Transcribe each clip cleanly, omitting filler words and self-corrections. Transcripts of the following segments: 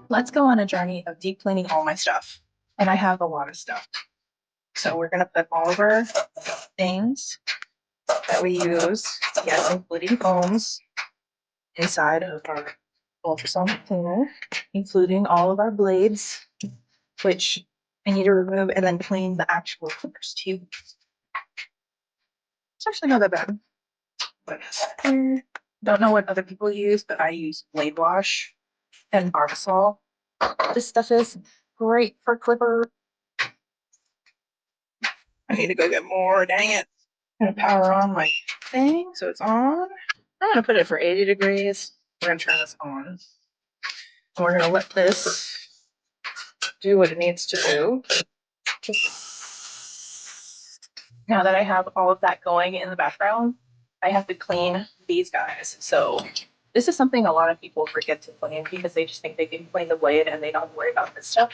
let's go on a journey of deep cleaning all my stuff. And I have a lot of stuff. So we're going to put all of our things that we use, yes, including foams, inside of our ultrasonic cleaner, including all of our blades, which I need to remove and then clean the actual clippers too. It's actually not that bad. But don't know what other people use, but I use blade wash and Barbasol. This stuff is great for clipper. I need to go get more, dang it. I'm gonna power on my thing so it's on. I'm gonna put it for 80 degrees. We're gonna turn this on. And we're gonna let this do what it needs to do. Now that I have all of that going in the background, I have to clean these guys. So this is something a lot of people forget to clean because they just think they can clean the blade and they don't worry about this stuff,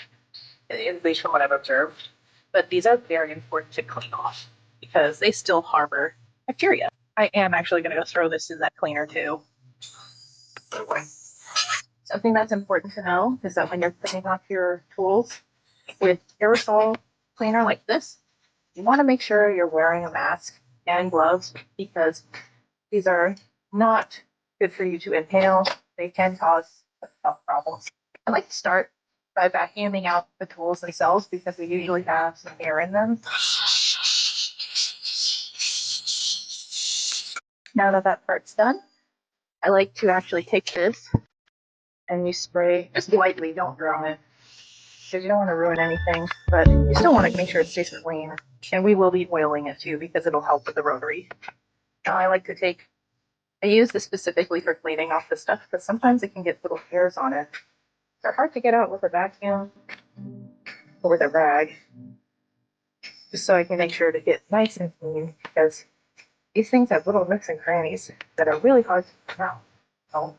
at least from what I've observed. But these are very important to clean off because they still harbor bacteria. I am actually going to go throw this in that cleaner too. Something that's important to know is that when you're cleaning off your tools with aerosol cleaner like this, you want to make sure you're wearing a mask and gloves because these are not good for you to inhale. They can cause health problems. I like to start by vacuuming out the tools themselves because they usually have some air in them. Now that that part's done, I like to actually take this and you spray just lightly, don't drown it because you don't want to ruin anything, but you still want to make sure it stays clean. And we will be oiling it too because it'll help with the rotary. Now I like to I use this specifically for cleaning off the stuff because sometimes it can get little hairs on it. They're hard to get out with a vacuum or with a rag. Just so I can make sure to get nice and clean because these things have little nooks and crannies that are really hard to clean out. So,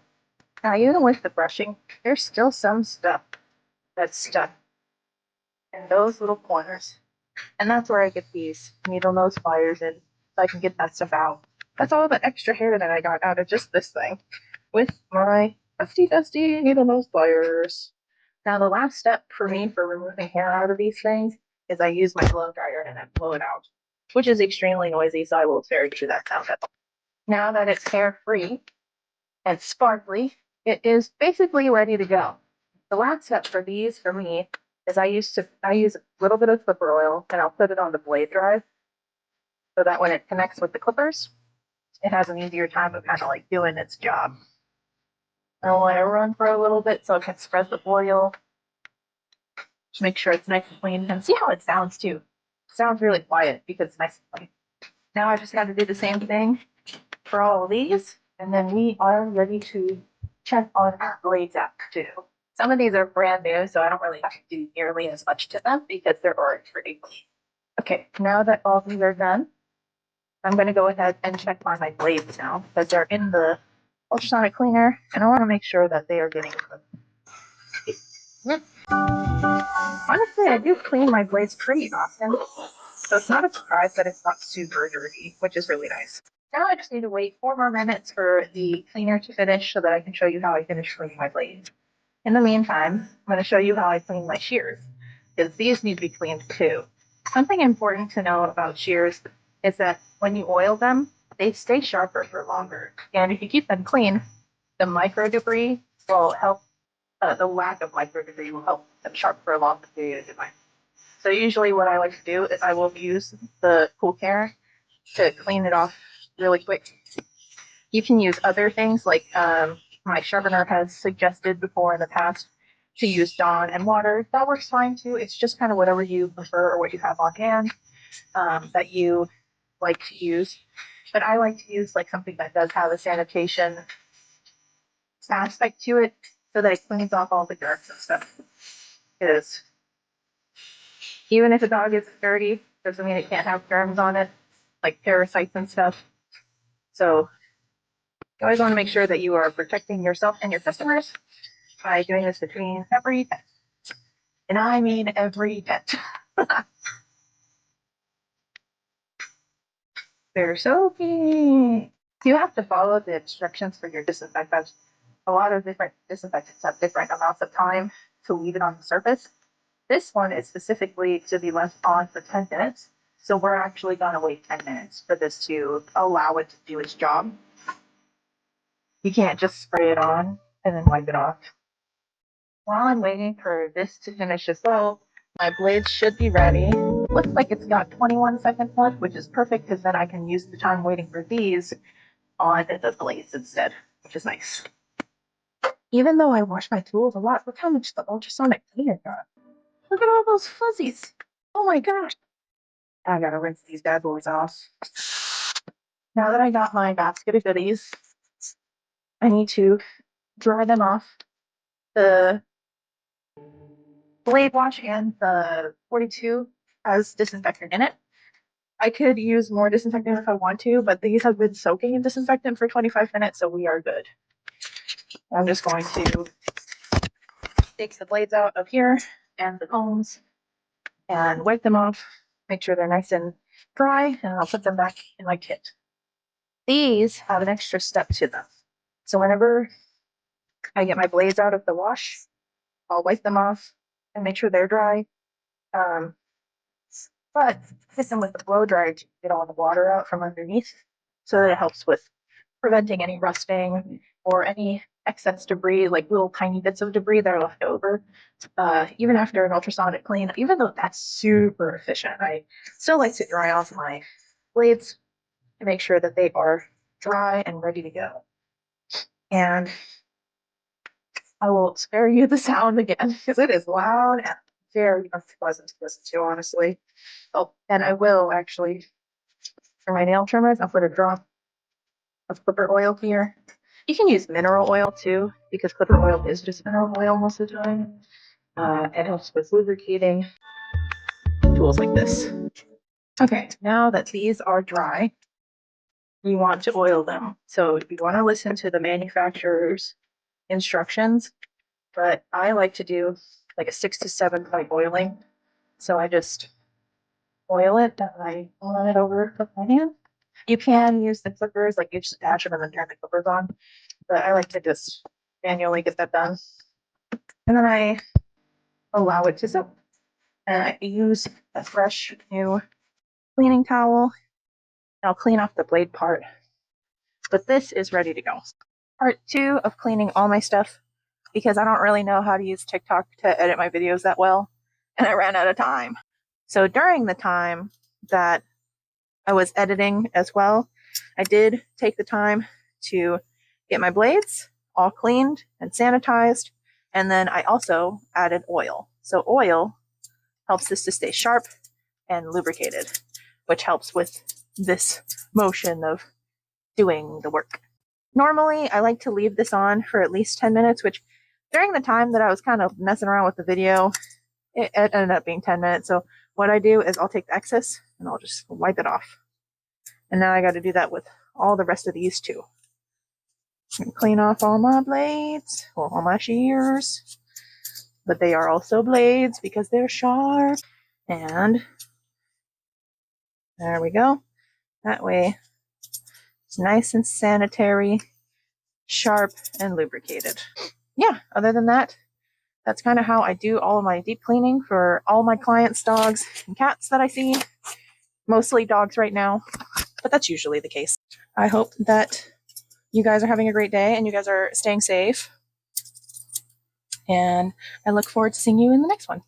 now even with the brushing, there's still some stuff that's stuck in those little corners. And that's where I get these needle nose pliers in so I can get that stuff out. That's all the extra hair that I got out of just this thing with my dusty needle nose pliers. Now the last step for me for removing hair out of these things is I use my blow dryer and I blow it out, which is extremely noisy, so I will spare you that sound. Now that it's hair free and sparkly, it is basically ready to go. The last step for these for me is I use a little bit of clipper oil and I'll put it on the blade drive so that when it connects with the clippers, it has an easier time of kind of like doing its job. I'll let it run for a little bit so it can spread the oil. Just make sure it's nice and clean and see how it sounds too. It sounds really quiet because it's nice and clean. Now I just got to do the same thing for all of these, and then we are ready to check on our blades out too. Some of these are brand new, so I don't really have to do nearly as much to them because they're already pretty clean. Okay, now that all these are done, I'm going to go ahead and check on my blades now because they're in the ultrasonic cleaner, and I want to make sure that they are getting good. Honestly, I do clean my blades pretty often, so it's not a surprise that it's not super dirty, which is really nice. Now I just need to wait 4 more minutes for the cleaner to finish so that I can show you how I finish cleaning my blades. In the meantime, I'm going to show you how I clean my shears, because these need to be cleaned too. Something important to know about shears is that when you oil them, they stay sharper for longer. And if you keep them clean, the micro debris will help, the lack of micro debris will help them sharp for a long period of time. So usually what I like to do is I will use the pool care to clean it off really quick. You can use other things like my sharpener has suggested before in the past to use Dawn and water. That works fine too. It's just kind of whatever you prefer or what you have on hand that you like to use. But I like to use like something that does have a sanitation aspect to it so that it cleans off all the dirt and stuff. Because even if a dog is dirty, doesn't mean it can't have germs on it, like parasites and stuff. So you always want to make sure that you are protecting yourself and your customers by doing this between every pet. And I mean every pet. They're so cute. You have to follow the instructions for your disinfectant. a lot of different disinfectants have different amounts of time to leave it on the surface. This one is specifically to be left on for 10 minutes. So we're actually going to wait 10 minutes for this to allow it to do its job. You can't just spray it on and then wipe it off. While I'm waiting for this to finish as well, my blades should be ready. Looks like it's got 21 seconds left, which is perfect because then I can use the time waiting for these on the blades instead, which is nice. Even though I wash my tools a lot, look how much the ultrasonic cleaner got. Look at all those fuzzies. Oh my gosh. I gotta rinse these bad boys off. Now that I got my basket of goodies, I need to dry them off. The blade wash and the 42 has disinfectant in it. I could use more disinfectant if I want to, but these have been soaking in disinfectant for 25 minutes, so we are good. I'm just going to take the blades out of here and the combs and wipe them off, make sure they're nice and dry, and I'll put them back in my kit. These have an extra step to them. So whenever I get my blades out of the wash, I'll wipe them off and make sure they're dry. But hit them with the blow dryer to get all the water out from underneath so that it helps with preventing any rusting or any excess debris, like little tiny bits of debris that are left over. Even after an ultrasonic clean, even though that's super efficient, I still like to dry off my blades to make sure that they are dry and ready to go. And I will spare you the sound again because it is loud and very unpleasant to listen to, honestly. Oh, and I will actually, for my nail trimmers, I'll put a drop of clipper oil here. You can use mineral oil too, because clipper oil is just mineral oil most of the time. It helps with lubricating tools like this. Okay, now that these are dry, you want to oil them. So you want to listen to the manufacturer's instructions, but I like to do like a 6 to 7 point oiling. So I just oil it, and I run it over with my hand. You can use the clippers, like you just attach them and then turn the clippers on, but I like to just manually get that done. And then I allow it to soak. And I use a fresh new cleaning towel. I'll clean off the blade part. But this is ready to go. Part 2 of cleaning all my stuff, because I don't really know how to use TikTok to edit my videos that well, and I ran out of time. So during the time that I was editing as well, I did take the time to get my blades all cleaned and sanitized, and then I also added oil. So oil helps this to stay sharp and lubricated, which helps with this motion of doing the work. Normally, I like to leave this on for at least 10 minutes, which during the time that I was kind of messing around with the video, it ended up being 10 minutes. So what I do is I'll take the excess and I'll just wipe it off. And now I got to do that with all the rest of these too. And clean off all my blades, well, all my shears. But they are also blades because they're sharp. And there we go. That way it's nice and sanitary, sharp, and lubricated. Yeah, other than that, that's kind of how I do all of my deep cleaning for all my clients' dogs and cats that I see. Mostly dogs right now, but that's usually the case. I hope that you guys are having a great day and you guys are staying safe. And I look forward to seeing you in the next one.